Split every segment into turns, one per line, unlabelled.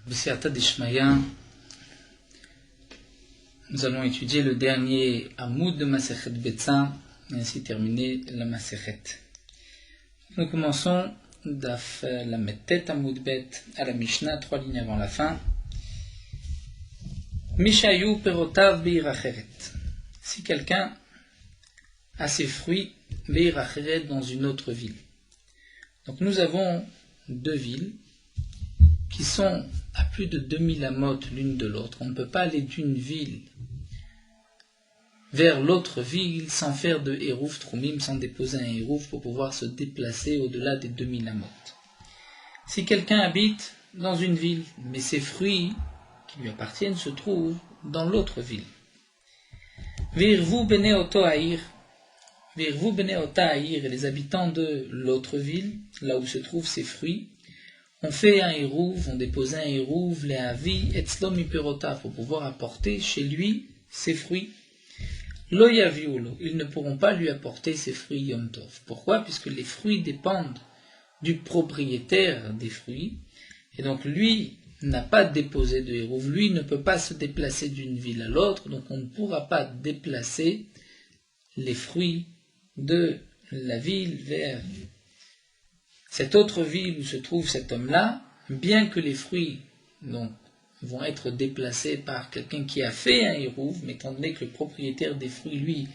B'siata d'Ishmaya, nous allons étudier le dernier Amoud de Masechet Betsa et ainsi terminer la Masechet. Nous commençons d'Af la Mettet Amoud Bet à la Mishnah, 3 lignes avant la fin. Mishayu perotav beiracheret. Si quelqu'un a ses fruits beiracheret dans une autre ville. Donc nous avons deux villes qui sont à plus de 2000 amot l'une de l'autre. On ne peut pas aller d'une ville vers l'autre ville sans faire de hérouf troumim, sans déposer un hérouf pour pouvoir se déplacer au-delà des 2000 amot. Si quelqu'un habite dans une ville, mais ses fruits qui lui appartiennent se trouvent dans l'autre ville. Virvu bene otaïr, et les habitants de l'autre ville, là où se trouvent ses fruits, ont fait un hérouv, ont déposé un hérouv, les avi, etzlom iperota, pour pouvoir apporter chez lui ses fruits. Lo yaviulo, ils ne pourront pas lui apporter ses fruits Yom Tov. Pourquoi? Puisque les fruits dépendent du propriétaire des fruits, et donc lui n'a pas déposé de hérouv, lui ne peut pas se déplacer d'une ville à l'autre, donc on ne pourra pas déplacer les fruits de la ville vers cette autre ville où se trouve cet homme-là, bien que les fruits donc, vont être déplacés par quelqu'un qui a fait un hérouv, mais étant donné que le propriétaire des fruits, lui,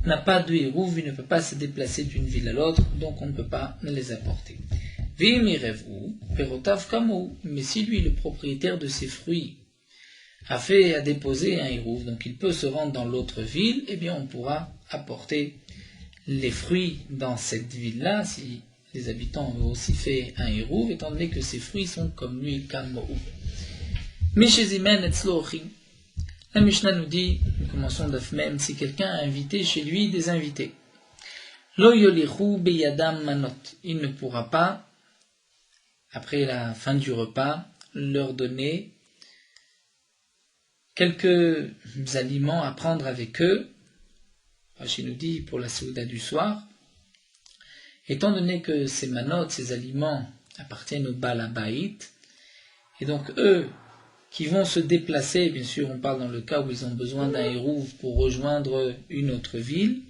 n'a pas de hérouv, il ne peut pas se déplacer d'une ville à l'autre, donc on ne peut pas les apporter. Mais si lui, le propriétaire de ces fruits, a déposé un hérouv, donc il peut se rendre dans l'autre ville, eh bien on pourra apporter les fruits dans cette ville-là, si les habitants ont aussi fait un hérouv, étant donné que ces fruits sont comme lui, kalmo'u. La Mishnah nous dit, nous commençons d'af même, si quelqu'un a invité chez lui des invités. Lo yolichu beyadam manot. Il ne pourra pas, après la fin du repas, leur donner quelques aliments à prendre avec eux. Rachid nous dit pour la souda du soir, étant donné que ces manotes, ces aliments appartiennent au Baal Habayit, et donc eux qui vont se déplacer, bien sûr on parle dans le cas où ils ont besoin d'un hérouv pour rejoindre une autre ville,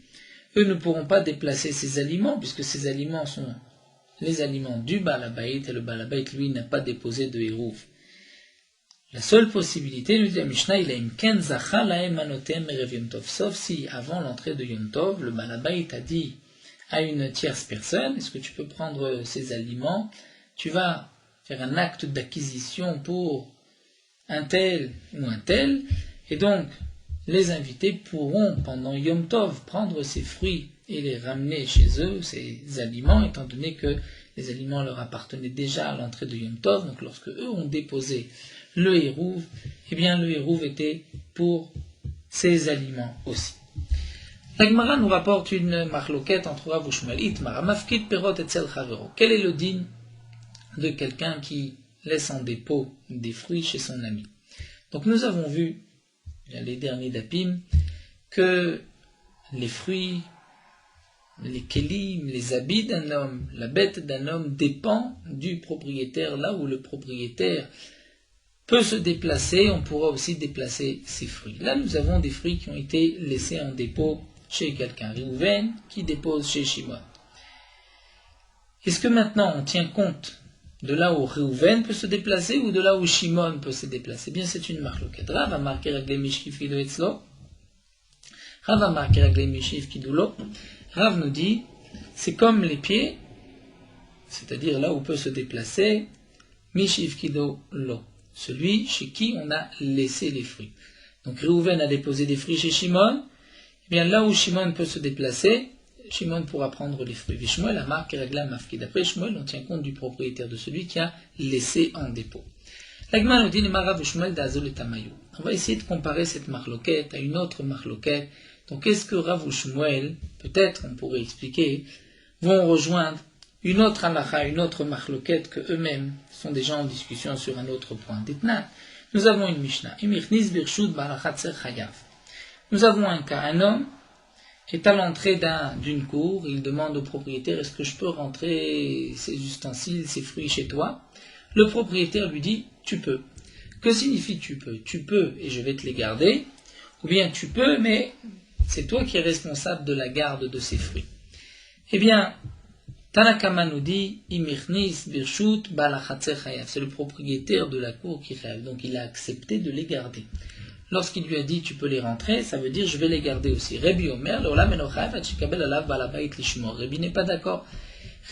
eux ne pourront pas déplacer ces aliments, puisque ces aliments sont les aliments du Baal Habayit, et le Baal Habayit lui n'a pas déposé de hérouv. La seule possibilité, nous dit la Mishnah, il a une kenzacha laem manotem erev Yom Tov, sauf si avant l'entrée de Yom Tov, le Baal Habayit a dit à une tierce personne, est-ce que tu peux prendre ces aliments, tu vas faire un acte d'acquisition pour un tel ou un tel, et donc les invités pourront pendant Yom Tov prendre ces fruits et les ramener chez eux, ces aliments, étant donné que les aliments leur appartenaient déjà à l'entrée de Yom Tov, donc lorsque eux ont déposé le hérouv, eh bien le hérouv était pour ces aliments aussi. La Gemara nous rapporte une marloquette entre Rav Ushmael Itmar, mafkid perot etzel chavero. Quel est le din de quelqu'un qui laisse en dépôt des fruits chez son ami? Donc nous avons vu, les derniers dapim, que les fruits, les kelim, les habits d'un homme, la bête d'un homme dépend du propriétaire. Là où le propriétaire peut se déplacer, on pourra aussi déplacer ses fruits. Là nous avons des fruits qui ont été laissés en dépôt chez quelqu'un, Réhouven, qui dépose chez Shimon. Est-ce que maintenant on tient compte de là où Réhouven peut se déplacer ou de là où Shimon peut se déplacer? Eh bien, c'est une marloquette. Rav a marqué Raglei Mishkif Kido Etzlo. Rav a marqué Raglei Mishkif Kidulo. Rav nous dit, c'est comme les pieds, c'est-à-dire là où peut se déplacer Mishif Kido Lo, celui chez qui on a laissé les fruits. Donc Réhouven a déposé des fruits chez Shimon. Eh bien, là où Shimon peut se déplacer, Shimon pourra prendre les fruits. Shmuel a marqué Ragla Mafkid. Après Shmuel, on tient compte du propriétaire de celui qui a laissé en dépôt. L'Agma nous dit le Marav Shmuel d'Azol et Tamayou. On va essayer de comparer cette marloquette à une autre marloquette. Donc, est-ce que Rav ou Shmuel, peut-être on pourrait expliquer, vont rejoindre une autre halacha, une autre marloquette que eux-mêmes sont déjà en discussion sur un autre point. Ditna, nous avons une Mishnah. Imirchnis birshut barachatzer chayav. Nous avons un cas, un homme est à l'entrée d'une cour, il demande au propriétaire, est-ce que je peux rentrer ces ustensiles, ces fruits chez toi? Le propriétaire lui dit, tu peux. Que signifie tu peux? Tu peux et je vais te les garder, ou bien tu peux, mais c'est toi qui es responsable de la garde de ces fruits. Eh bien, Tanakama nous dit, Imirnis Birshut Balachatse Chayav, c'est le propriétaire de la cour qui rêve, donc il a accepté de les garder. Lorsqu'il lui a dit tu peux les rentrer, ça veut dire je vais les garder aussi. Rabbi Omer, l'olam eno chayav ad shekabel alav balabait lishmor. Rabbi n'est pas d'accord.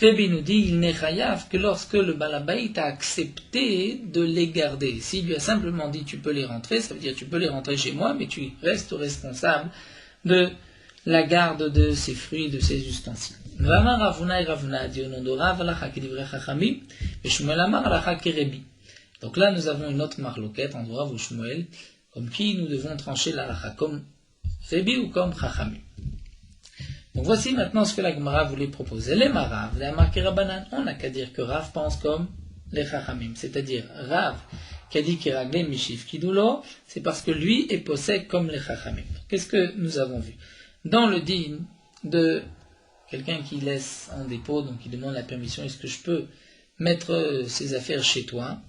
Rabbi nous dit il n'est chayav que lorsque le balabait a accepté de les garder. S'il lui a simplement dit tu peux les rentrer, ça veut dire tu peux les rentrer chez moi, mais tu restes responsable de la garde de ces fruits, de ces ustensiles. V'amar Ravuna et Ravuna a dit au nom de Rav alacha kedivrei chachamim, et Shmuel amar alacha kerebi. Donc là nous avons une autre marloquette entre Rav ou Shmuel, comme qui nous devons trancher l'alacha, comme Rebi ou comme Chachamim. Donc voici maintenant ce que la Gemara voulait proposer. Les Marav, les Amarki Rabbanan, on n'a qu'à dire que Rav pense comme les Chachamim, c'est-à-dire Rav qui a dit qu'il raglait Mishif Kidulo, c'est parce que lui est possède comme les Chachamim. Qu'est-ce que nous avons vu? Dans le din de quelqu'un qui laisse en dépôt, donc qui demande la permission, est-ce que je peux mettre ses affaires chez toi?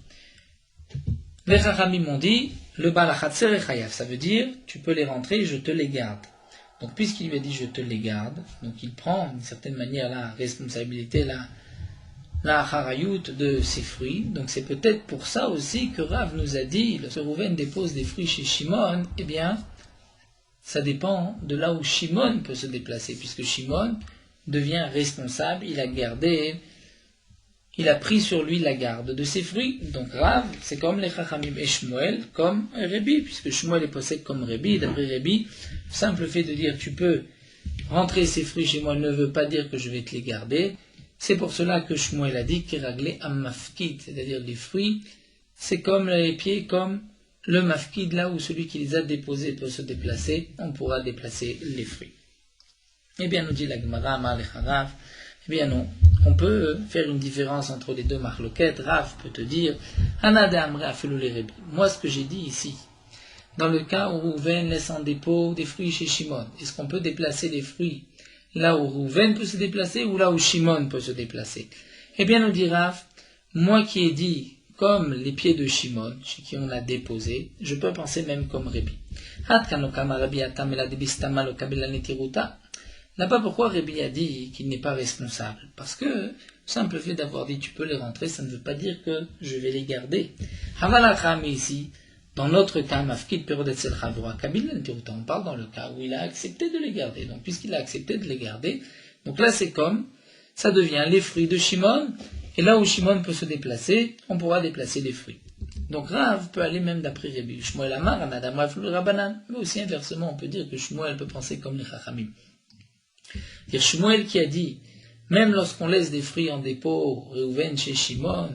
Les Chachamim m'ont dit, le balachatser est chayav, ça veut dire, tu peux les rentrer, je te les garde. Donc puisqu'il lui a dit je te les garde, donc il prend d'une certaine manière la responsabilité, la harayut de ses fruits. Donc c'est peut-être pour ça aussi que Rav nous a dit, lorsque Rouven dépose des fruits chez Shimon, eh bien, ça dépend de là où Shimon peut se déplacer, puisque Shimon devient responsable, il a pris sur lui la garde de ses fruits. Donc Rav, c'est comme les Chachamim et Shmuel, comme Rebi, puisque Shmuel est possède comme Rebi. D'après Rebi, le simple fait de dire tu peux rentrer ces fruits chez moi ne veut pas dire que je vais te les garder. C'est pour cela que Shmuel a dit qu'il réglait un mafkid, c'est-à-dire les fruits, c'est comme les pieds, comme le mafkid, là où celui qui les a déposés peut se déplacer, on pourra déplacer les fruits. Eh bien, nous dit la Gemara, Amar Rav, eh bien non, on peut faire une différence entre les deux marloquettes. Rav peut te dire, moi ce que j'ai dit ici, dans le cas où Rouven laisse en dépôt des fruits chez Shimon, est-ce qu'on peut déplacer les fruits là où Rouven peut se déplacer ou là où Shimon peut se déplacer? Eh bien nous dit Rav, moi qui ai dit comme les pieds de Shimon, chez qui on l'a déposé, je peux penser même comme Rebi. Là-bas, pourquoi Rebi a dit qu'il n'est pas responsable? Parce que le simple fait d'avoir dit tu peux les rentrer, ça ne veut pas dire que je vais les garder. Mais ici, dans notre cas, on parle dans le cas où il a accepté de les garder. Donc puisqu'il a accepté de les garder, donc là c'est comme, ça devient les fruits de Shimon, et là où Shimon peut se déplacer, on pourra déplacer les fruits. Donc Rav peut aller même d'après Rebi. Shmuel Amar, Anadam Rabbanan, mais aussi inversement, on peut dire que Shmuel peut penser comme les Chachamim. C'est Shmuel qui a dit, même lorsqu'on laisse des fruits en dépôt, Reuven chez Shimon,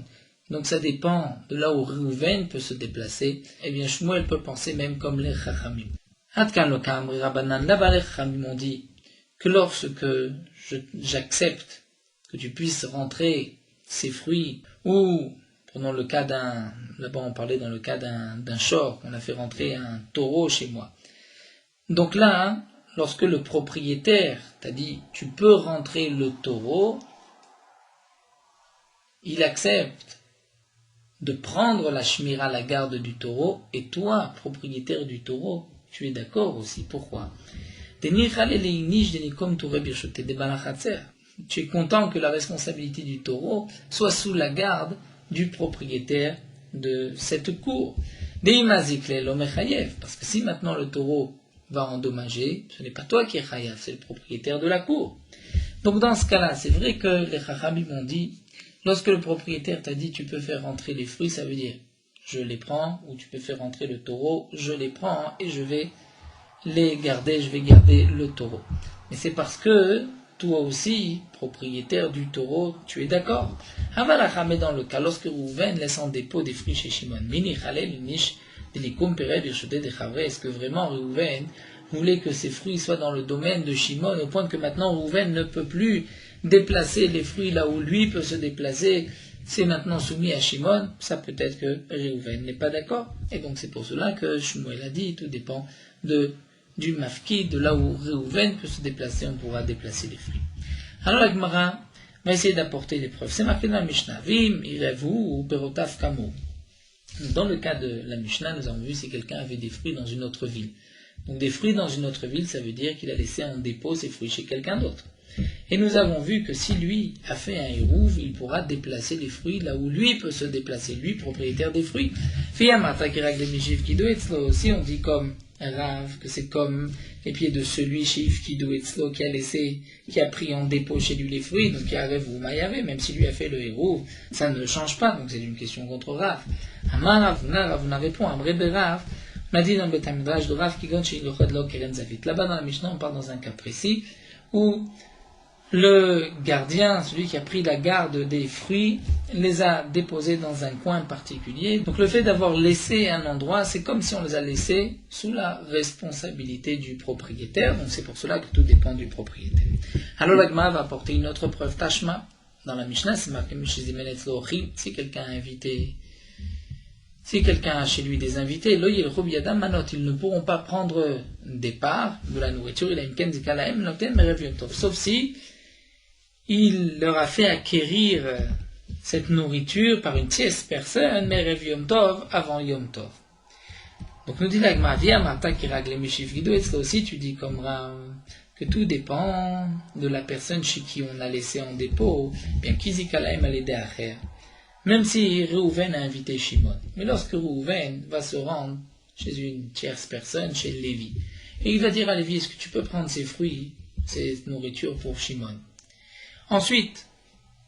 donc ça dépend de là où Reuven peut se déplacer, eh bien Shmuel peut penser même comme les Chachamim. Hatkan lo kamri Rabbanan, là-bas les Chachamim m'ont dit que lorsque j'accepte que tu puisses rentrer ces fruits, ou prenons le cas là-bas on parlait dans le cas d'un shor, on a fait rentrer un taureau chez moi. Donc là, lorsque le propriétaire t'a dit tu peux rentrer le taureau, il accepte de prendre la shmira, la garde du taureau, et toi, propriétaire du taureau, tu es d'accord aussi. Pourquoi? Tu es content que la responsabilité du taureau soit sous la garde du propriétaire de cette cour. Parce que si maintenant le taureau va endommager, ce n'est pas toi qui es chayav, c'est le propriétaire de la cour. Donc dans ce cas-là, c'est vrai que les chachamim ont dit, lorsque le propriétaire t'a dit tu peux faire rentrer les fruits, ça veut dire je les prends, ou tu peux faire rentrer le taureau, je les prends et je vais les garder, je vais garder le taureau. Mais c'est parce que toi aussi, propriétaire du taureau, tu es d'accord. Mais dans le cas, lorsque Rouven laisse en dépôt des fruits chez Shimon, est-ce que vraiment Rouven voulait que ces fruits soient dans le domaine de Shimon, au point que maintenant Rouven ne peut plus déplacer les fruits là où lui peut se déplacer, c'est maintenant soumis à Shimon? Ça peut être que Rouven n'est pas d'accord. Et donc c'est pour cela que Shmuel a dit, tout dépend du mafki, de là où Rouven peut se déplacer, on pourra déplacer les fruits. Alors la Gemara va essayer d'apporter des preuves. C'est marqué dans la Mishnah, Vim, Irevu, ou Berotaf Kamo. Dans le cas de la Mishnah, nous avons vu si quelqu'un avait des fruits dans une autre ville. Donc des fruits dans une autre ville, ça veut dire qu'il a laissé en dépôt ses fruits chez quelqu'un d'autre. Et nous avons vu que si lui a fait un hérouv, il pourra déplacer les fruits là où lui peut se déplacer, lui propriétaire des fruits. Si on dit comme un Rav que c'est comme les pieds de celui chez Ifkido Etzlo qui a pris en dépôt chez lui les fruits, donc il y a Rav ou Mayavé, même si lui a fait le hérouv, ça ne change pas, donc c'est une question contre Rav. Amar Ravuna répond à Brebe Rav. On a dit dans le Beth Midrash de Rav Kigon chez Ilochodlo Keren Zavit. Là-bas dans la Mishnah, on parle dans un cas précis où le gardien, celui qui a pris la garde des fruits, les a déposés dans un coin particulier. Donc le fait d'avoir laissé un endroit, c'est comme si on les a laissés sous la responsabilité du propriétaire. Donc c'est pour cela que tout dépend du propriétaire. Alors l'Agma va apporter une autre preuve. Tashma, dans la Mishnah, c'est marqué si quelqu'un a chez lui des invités, ils ne pourront pas prendre des parts de la nourriture, sauf si il leur a fait acquérir cette nourriture par une tierce personne, Merev Yom Tov, avant Yom Tov. Donc nous dit l'Agma, aussi tu dis comme que tout dépend de la personne chez qui on a laissé en dépôt, bien Kizikalaim al-Edeacher. Même si Reuven a invité Shimon. Mais lorsque Reuven va se rendre chez une tierce personne, chez Lévi, et il va dire à Lévi, est-ce que tu peux prendre ces fruits, ces nourritures pour Shimon? Ensuite,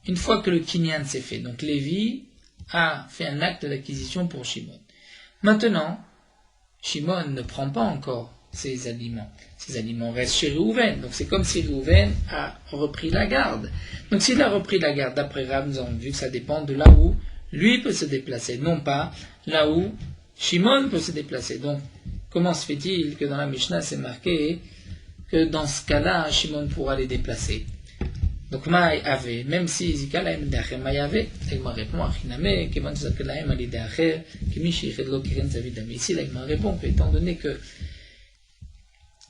une fois que le kinyan s'est fait, donc Lévi a fait un acte d'acquisition pour Shimon. Maintenant, Shimon ne prend pas encore ces aliments. Ces aliments restent chez Reuven. Donc c'est comme si Reuven a repris la garde. Donc s'il a repris la garde, d'après Rav, nous avons vu que ça dépend de là où lui peut se déplacer, non pas là où Shimon peut se déplacer. Donc comment se fait-il que dans la Mishnah c'est marqué que dans ce cas-là, Shimon pourra les déplacer? Donc Maï avait, même si Zikalaim Dacher Maï avait, l'Agma répond à Chiname, Kevan Zikalaim Ali Dacher, Kemishi Chedlo Keren Zavidam. Ici l'Agma répond que, étant donné que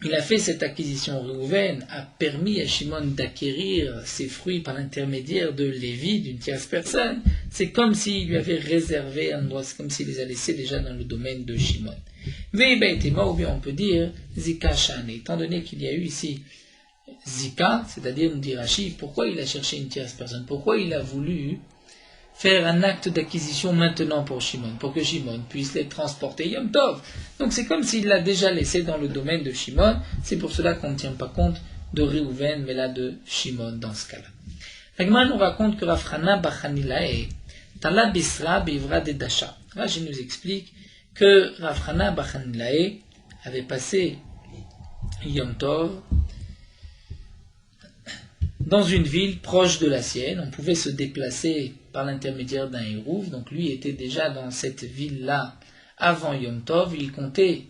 il a fait cette acquisition, Reuven a permis à Shimon d'acquérir ses fruits par l'intermédiaire de Lévi, d'une tierce personne. C'est comme s'il lui avait réservé un endroit, c'est comme s'il les a laissés déjà dans le domaine de Shimon. Veibaitima, ou bien on peut dire Zika Shane, étant donné qu'il y a eu ici Zika, c'est-à-dire nous dit Rashi, pourquoi il a cherché une tierce personne? Pourquoi il a voulu faire un acte d'acquisition maintenant pour Shimon, pour que Shimon puisse les transporter Yom Tov? Donc c'est comme s'il l'a déjà laissé dans le domaine de Shimon, c'est pour cela qu'on ne tient pas compte de Reuven, mais là de Shimon dans ce cas-là. L'Agma nous raconte que Rafrana Bachanilae, Tala Bisra Bivra de Dasha. Rashi nous explique que Rafrana Bachanilae avait passé Yom Tov dans une ville proche de la sienne. On pouvait se déplacer par l'intermédiaire d'un hérouv, donc lui était déjà dans cette ville-là avant Yom Tov, il comptait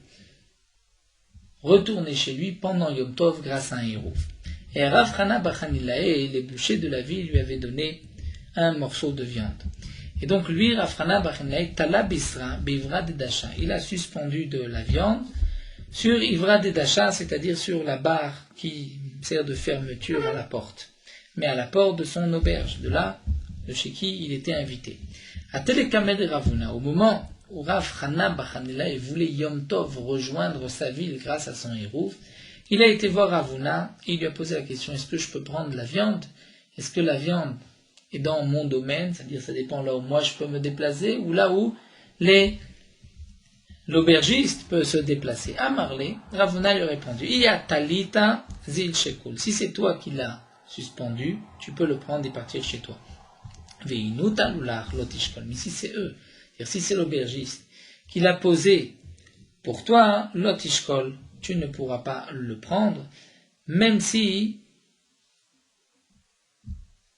retourner chez lui pendant Yom Tov grâce à un hérouv. Et Rav Chana Bachanilae, les bouchers de la ville, lui avaient donné un morceau de viande. Et donc lui, Rav Chana Bachanilae, Tala Bisra, Bivra de Dasha, il a suspendu de la viande sur Ivra de Dasha, c'est-à-dire sur la barre qui sert de fermeture à la porte, mais à la porte de son auberge, de là, de chez qui il était invité. À Telekamed Ravuna, au moment où Rav Chana Bachanilae voulait Yom Tov rejoindre sa ville grâce à son hérouv, il a été voir Ravuna et il lui a posé la question, est-ce que je peux prendre la viande? Est-ce que la viande est dans mon domaine, c'est-à-dire ça dépend là où moi je peux me déplacer, ou là où l'aubergiste peut se déplacer? À Marley, Ravuna lui a répondu, Iya talita zil shekul. Si c'est toi qui l'as suspendu, tu peux le prendre et partir chez toi. Veinu talulach lotishkol. Mais si c'est eux, c'est-à-dire si c'est l'aubergiste qui l'a posé pour toi, lotishkol, tu ne pourras pas le prendre, même si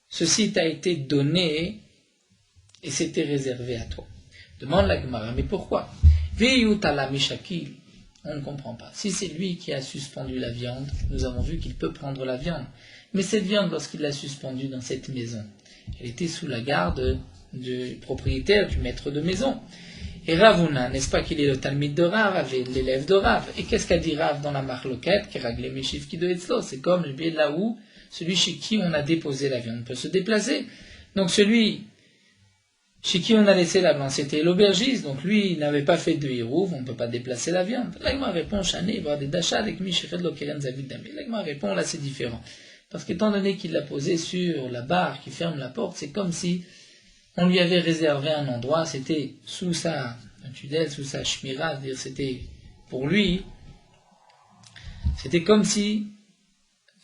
ceci t'a été donné et c'était réservé à toi. Demande la Gemara, mais pourquoi? On ne comprend pas. Si c'est lui qui a suspendu la viande, nous avons vu qu'il peut prendre la viande. Mais cette viande, lorsqu'il l'a suspendue dans cette maison, elle était sous la garde du propriétaire, du maître de maison. Et Ravuna, n'est-ce pas qu'il est le Talmid de Rav, l'élève de Rav? Et qu'est-ce qu'a dit Rav dans la marloquette, qui raglé Meshiv Kido Etzlo? C'est comme le biais là où celui chez qui on a déposé la viande peut se déplacer. Donc celui Chez qui on a laissé la viande, c'était l'aubergiste, donc lui, il n'avait pas fait de hirouv, on ne peut pas déplacer la viande. L'agma répond, Chané, voir des dachas avec mi shechet lo keren zavid dami. L'agma répond, là c'est différent. Parce qu'étant donné qu'il l'a posé sur la barre qui ferme la porte, c'est comme si on lui avait réservé un endroit, c'était sous sa tutelle, sous sa shmira, c'est-à-dire c'était pour lui, c'était comme si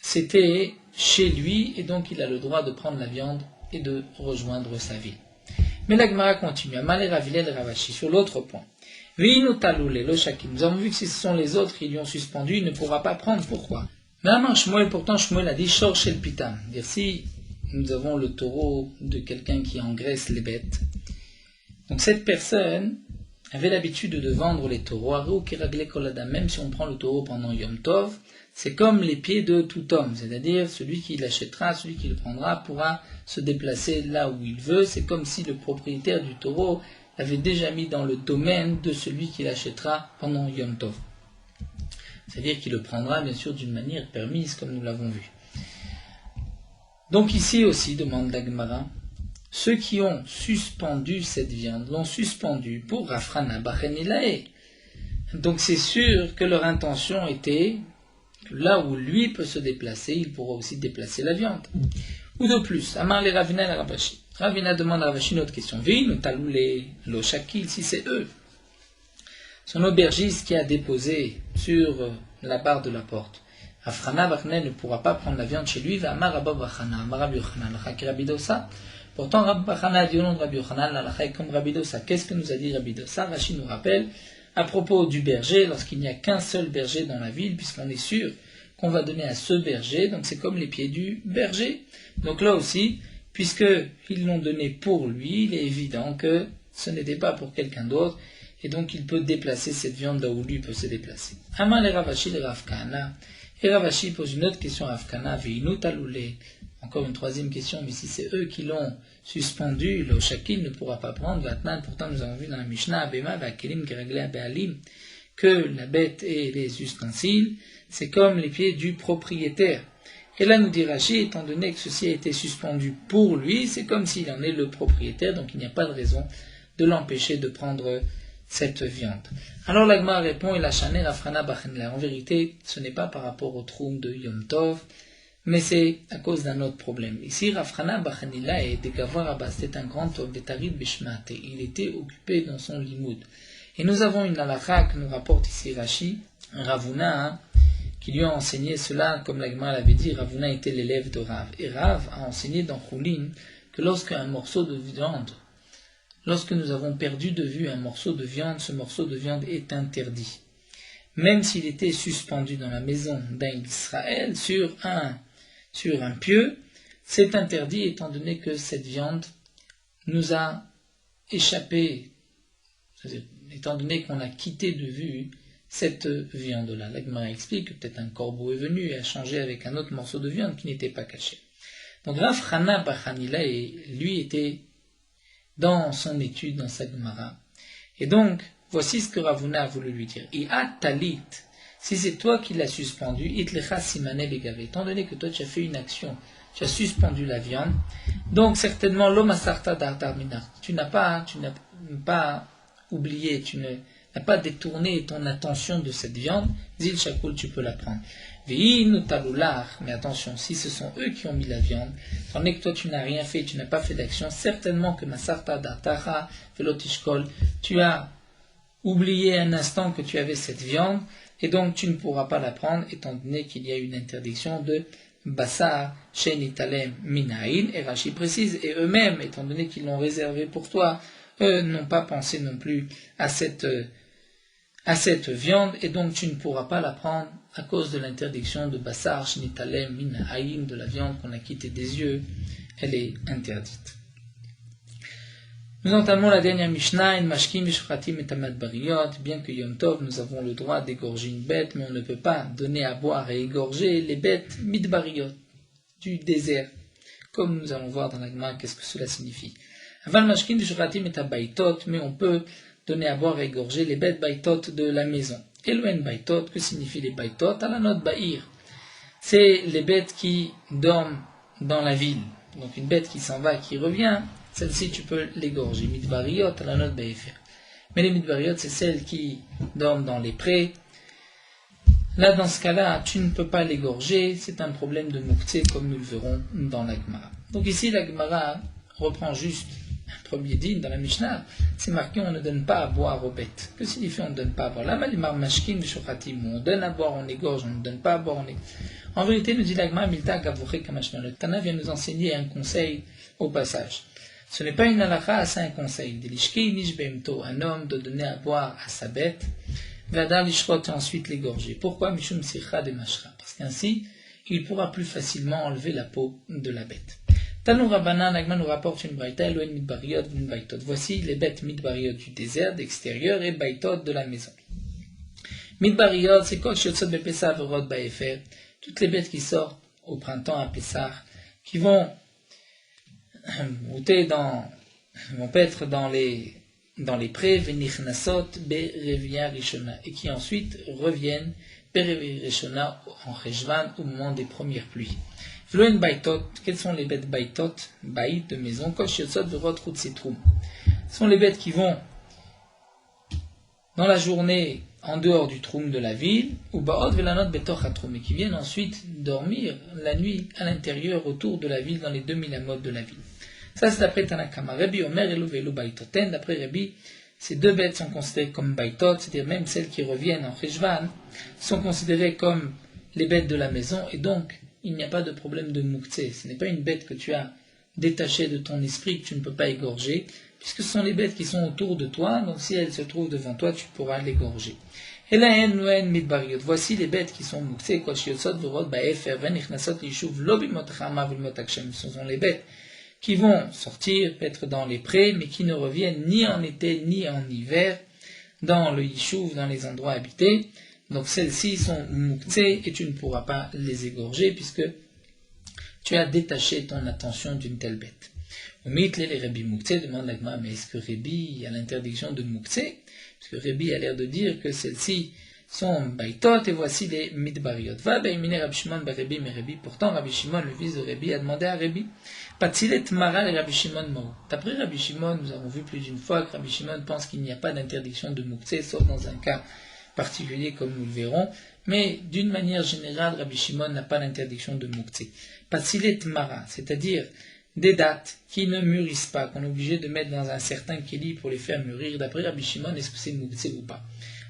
c'était chez lui, et donc il a le droit de prendre la viande et de rejoindre sa ville. Mais la Gemara continue, Amalé Ravilel Ravashi, sur l'autre point. Vinu taloule lo shakim. Nous avons vu que si ce sont les autres qui lui ont suspendu, il ne pourra pas prendre. Pourquoi? Mais Amar Shmuel, pourtant Shmuel a dit Shor shel pitam. Dire si nous avons le taureau de quelqu'un qui engraisse les bêtes. Donc cette personne avait l'habitude de vendre les taureaux, même si on prend le taureau pendant Yom Tov, c'est comme les pieds de tout homme, c'est-à-dire celui qui l'achètera, celui qui le prendra pourra se déplacer là où il veut, c'est comme si le propriétaire du taureau l'avait déjà mis dans le domaine de celui qui l'achètera pendant Yom Tov. C'est-à-dire qu'il le prendra bien sûr d'une manière permise comme nous l'avons vu. Donc ici aussi, demande la Gemara, ceux qui ont suspendu cette viande l'ont suspendue pour Rafrana Bachenilae. Donc c'est sûr que leur intention était là où lui peut se déplacer, il pourra aussi déplacer la viande. Ou de plus, Amar les Ravina et Ravashi. Ravina demande à Ravashi une autre question. Vin, taloulé, lo shakil, si c'est eux. Son aubergiste qui a déposé sur la barre de la porte. Afrana Bachne ne pourra pas prendre la viande chez lui, va Amar Rabba Bachana, Amar Rabbi Yochanan, l'achaki Rabidosa. Pourtant, Rabbi Bachana a dit au nom de Rabbi Yochanan, l'achaki comme Rabidosa. Qu'est-ce que nous a dit Rabidosa? Rashi nous rappelle à propos du berger, lorsqu'il n'y a qu'un seul berger dans la ville, puisqu'on est sûr qu'on va donner à ce berger, donc c'est comme les pieds du berger. Donc là aussi, puisqu'ils l'ont donné pour lui, il est évident que ce n'était pas pour quelqu'un d'autre, et donc il peut déplacer cette viande là où lui peut se déplacer. Aman le Ravashi le Ravkana, et Ravashi pose une autre question à Ravkana, Veinu taloulé. Encore une troisième question, mais si c'est eux qui l'ont suspendu, le Shakil ne pourra pas prendre. Vatnan, pourtant nous avons vu dans la Mishnah, Abema, Vakelim, Keregle, Abealim, que la bête et les ustensiles, c'est comme les pieds du propriétaire. Et là nous dit Rashi, étant donné que ceci a été suspendu pour lui, c'est comme s'il en est le propriétaire, donc il n'y a pas de raison de l'empêcher de prendre cette viande. Alors l'Agma répond, il a chané Rafrana Bachenla. En vérité, ce n'est pas par rapport au troum de Yom Tov, mais c'est à cause d'un autre problème. Ici, Rafrana Bachanila et Degavar Abbas, c'était un grand homme, Tarid Bishmate. Il était occupé dans son limoud. Et nous avons une halakha que nous rapporte ici Rashi, un Ravuna, qui lui a enseigné cela, comme l'Agma l'avait dit, Ravuna était l'élève de Rav. Et Rav a enseigné dans Choulin que lorsqu'un morceau de viande, lorsque nous avons perdu de vue un morceau de viande, ce morceau de viande est interdit. Même s'il était suspendu dans la maison d'un Israël sur un pieu, c'est interdit étant donné que cette viande nous a échappé, étant donné qu'on a quitté de vue cette viande-là. L'Agma explique que peut-être un corbeau est venu et a changé avec un autre morceau de viande qui n'était pas caché. Donc Rav Chana Bachanila, lui était dans son étude, dans sa Gemara. Et donc, voici ce que Ravuna a voulu lui dire. I'a talit, si c'est toi qui l'as suspendu, itlecha simane begave, étant donné que toi tu as fait une action, tu as suspendu la viande, donc certainement l'homme asarta dartar minar, tu n'as pas oublié, tu n'as pas détourné ton attention de cette viande, zil shakul, tu peux la prendre. Mais attention, si ce sont eux qui ont mis la viande, tandis que toi tu n'as rien fait, tu n'as pas fait d'action, certainement que masarta dartaha velotishkol, tu as oublié un instant que tu avais cette viande, et donc tu ne pourras pas la prendre, étant donné qu'il y a une interdiction de Bassar, Shenitalem, Minaïn, et Rashi précise, et eux-mêmes, étant donné qu'ils l'ont réservé pour toi, eux n'ont pas pensé non plus à cette viande, et donc tu ne pourras pas la prendre à cause de l'interdiction de Bassar, Shenitalem, Minaïn, de la viande qu'on a quittée des yeux, elle est interdite. Nous entamons la dernière Mishnah, bien que Yom Tov, nous avons le droit d'égorger une bête, mais on ne peut pas donner à boire et égorger les bêtes midbariot, du désert, comme nous allons voir dans la Gemara qu'est-ce que cela signifie. Aval mashkin v'shratim et baitot, mais on peut donner à boire et égorger les bêtes baitot de la maison. Eloen baitot, que signifient les baitot? Alanot ba'ir, c'est les bêtes qui dorment dans la ville. Donc une bête qui s'en va, qui revient, celle-ci tu peux l'égorger. Midbariot, la note Be'efer. Mais les midbariot, c'est celles qui dorment dans les prés. Là, dans ce cas-là, tu ne peux pas l'égorger, c'est un problème de mouktsé, comme nous le verrons dans la Gemara. Donc ici, la Gemara reprend juste un premier din dans la Mishnah, c'est marqué on ne donne pas à boire aux bêtes. Que signifie on ne donne pas à boire? Là, on donne à boire, on égorge, on ne donne pas à boire, on égorge. En vérité, nous dit la Gemara, Milta Gavouché Kamashna. Le Tana vient nous enseigner un conseil au passage. Ce n'est pas une halakha, c'est un conseil. Delishki nish beimto, un homme doit donner à boire à sa bête. Vadar lishrot et ensuite l'égorger. Pourquoi Mishum sicha de mashra? Parce qu'ainsi, il pourra plus facilement enlever la peau de la bête. Tanou Rabbanan, Nagman nous rapporte une braïta, Elohen midbariot, une baitot. Voici les bêtes midbariot du désert, d'extérieur, et baitot de la maison. Midbariot, c'est kol shotzot bepesa verot baefer. Toutes les bêtes qui sortent au printemps à Pessah, qui vont vont paître dans les prés, venichnasot berevia rishona, et qui ensuite reviennent berevia rishona en Cheshvan au moment des premières pluies. Vloen baitot, quelles sont les bêtes baitot, baït de maison, kosh yotzot verot rutsetrum. Ce sont les bêtes qui vont dans la journée en dehors du troum de la ville, ou baot velanot betoch atroum, et qui viennent ensuite dormir la nuit à l'intérieur autour de la ville, dans les 2000 amotes de la ville. Ça c'est d'après Tanakama. Rabbi Omer elu velu baitoten, d'après Rabbi, ces deux bêtes sont considérées comme baitot, c'est-à-dire même celles qui reviennent en Cheshvan, sont considérées comme les bêtes de la maison, et donc il n'y a pas de problème de mouktsé. Ce n'est pas une bête que tu as détachée de ton esprit, que tu ne peux pas égorger, puisque ce sont les bêtes qui sont autour de toi, donc si elles se trouvent devant toi, tu pourras l'égorger. Et là, voici les bêtes qui sont mouktsé, ce sont les bêtes qui vont sortir, être dans les prés, mais qui ne reviennent ni en été ni en hiver dans le yishuv, dans les endroits habités. Donc celles-ci sont mouktsé et tu ne pourras pas les égorger puisque tu as détaché ton attention d'une telle bête. Les Rabbi Mouktsé demande à Gma, mais est-ce que Rabbi a l'interdiction de mouktsé? Parce que Rabbi a l'air de dire que celles-ci sont baitot et voici les midbariot. Va baimine Rabbi Shimon Rabbi, mais Rabbi, pourtant Rabbi Shimon, le fils de Rabbi, a demandé à Rabbi, Patilet Mara et Rabbi Shimon Mou. D'après Rabbi Shimon, nous avons vu plus d'une fois que Rabbi Shimon pense qu'il n'y a pas d'interdiction de mouktsé, sauf dans un cas particulier comme nous le verrons, mais d'une manière générale, Rabbi Shimon n'a pas d'interdiction de mouktsé. Patilet Mara, c'est-à-dire des dates qui ne mûrissent pas, qu'on est obligé de mettre dans un certain kéli pour les faire mûrir. D'après Rabbi Shimon, est-ce que c'est mouktsé ou pas?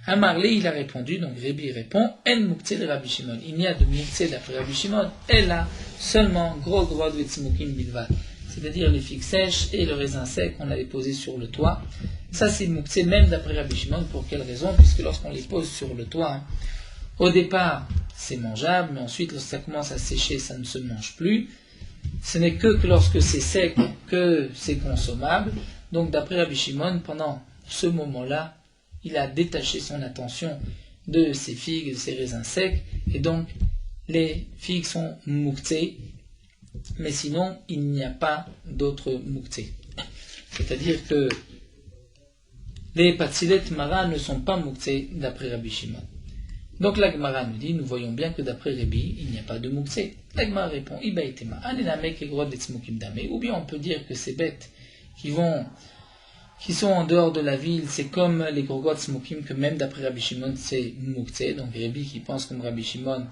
Amarle, il a répondu, donc Rabbi répond, En mouktsé de Rabbi Shimon. Il n'y a de mouktsé d'après Rabbi Shimon, elle a seulement gros vetzmukim bilvad, c'est-à-dire les figues sèches et le raisin sec qu'on a déposé sur le toit. Ça c'est mouktsé même d'après Rabbi Shimon. Pour quelle raison? Puisque lorsqu'on les pose sur le toit, au départ c'est mangeable, mais ensuite lorsque ça commence à sécher, ça ne se mange plus. Ce n'est que lorsque c'est sec que c'est consommable. Donc d'après Rabbi Shimon, pendant ce moment-là, il a détaché son attention de ses figues, de ses raisins secs, et donc les figues sont mouktsé, mais sinon il n'y a pas d'autre mouktsé. C'est-à-dire que les patilet mara ne sont pas mouktsé d'après Rabbi Shimon. Donc la Gemara nous dit, nous voyons bien que d'après Rabbi, il n'y a pas de mouktsé. La Gemara répond, ou bien on peut dire que ces bêtes qui sont en dehors de la ville, c'est comme les grogot smokim, que même d'après Rabbi Shimon, c'est mouktsé. Donc Rabbi qui pense comme Rabbi Shimon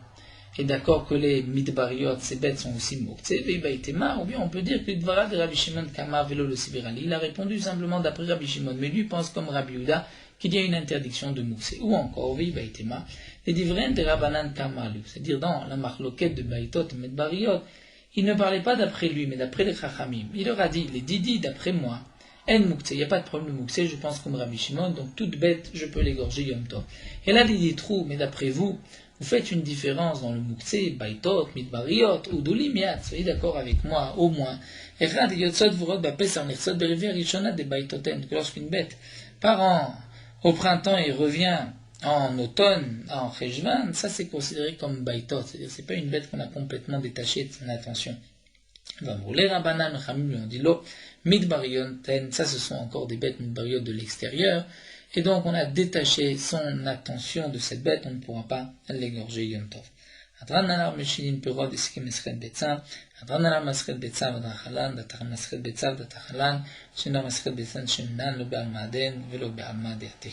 est d'accord que les midbariot, ces bêtes sont aussi mouktsé, ou bien on peut dire que Dvara de Rabbi Shimon Kama Velo le Sibirali, il a répondu simplement d'après Rabbi Shimon, mais lui pense comme Rabbi Uda qu'il y a une interdiction de mouktsé. Ou encore, les divraines de Rabbanan Kamalu, c'est-à-dire dans la marloquette de Baitot et Medbariot, il ne parlait pas d'après lui, mais d'après les Chachamim. Il leur a dit, les Didi, d'après moi, En mouktsé, il n'y a pas de problème de mouktsé, je pense comme Rabbi Shimon, donc toute bête, je peux l'égorger Yom Tov. Et là, il dit trou, mais d'après vous, vous faites une différence dans le mouktsé, Baitot, Midbariot, ou Dolimiat, soyez d'accord avec moi, au moins. Que lorsqu'une bête part au printemps et revient en automne, en Cheshvan, ça c'est considéré comme baitot, c'est-à-dire c'est pas une bête qu'on a complètement détachée de son attention. Les Rabbanan Chamim ont dit l'eau, midbarioten, ça ce sont encore des bêtes midbariot de l'extérieur, et donc on a détaché son attention de cette bête, on ne pourra pas l'égorger Yom Tov. הדרן נלר משinin פירות הסכים מסכת ביצה, הדרן נלר מסכת ביצה ודרחלן, דתר מסכת ביצה ודתחלן, שינה מסכת ביצה שנן לא בעלמא דין ולא בעלמא דעתי.